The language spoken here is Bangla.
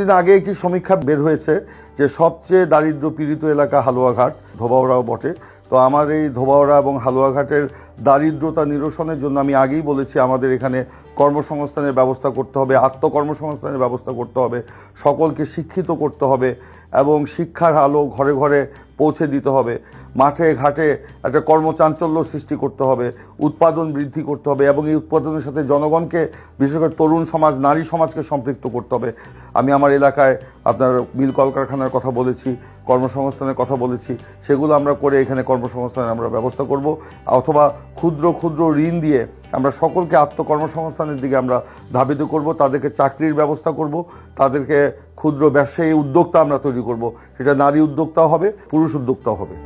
কিছুদিন আগে একটি সমীক্ষা বের হয়েছে যে সবচেয়ে দারিদ্র পীড়িত এলাকা হালুয়াঘাট, ধোবাউড়াও বটে। তো আমার এই ধোবাউড়া এবং হালুয়াঘাটের দারিদ্রতা নিরসনের জন্য আমি আগেই বলেছি আমাদের এখানে কর্মসংস্থানের ব্যবস্থা করতে হবে, আত্মকর্মসংস্থানের ব্যবস্থা করতে হবে, সকলকে শিক্ষিত করতে হবে এবং শিক্ষার আলো ঘরে ঘরে পৌঁছে দিতে হবে, মাঠে ঘাটে একটা কর্মচাঞ্চল্য সৃষ্টি করতে হবে, উৎপাদন বৃদ্ধি করতে হবে এবং এই উৎপাদনের সাথে জনগণকে, বিশেষ করে তরুণ সমাজ, নারী সমাজকে সম্পৃক্ত করতে হবে। আমি আমার এলাকায় আপনার মিল কলকারখানার কথা বলেছি, কর্মসংস্থানের কথা বলেছি, সেগুলো আমরা করে এখানে কর্মসংস্থানের আমরা ব্যবস্থা করব, অথবা ক্ষুদ্র ক্ষুদ্র ঋণ দিয়ে আমরা সকলকে আত্মকর্মসংস্থানের দিকে আমরা ধাবিত করব, তাদেরকে চাকরির ব্যবস্থা করব, তাদেরকে ক্ষুদ্র ব্যবসায়ী উদ্যোক্তা আমরা তৈরি করব। সেটা নারী উদ্যোক্তাও হবে, পুরুষ উদ্যোক্তাও হবে।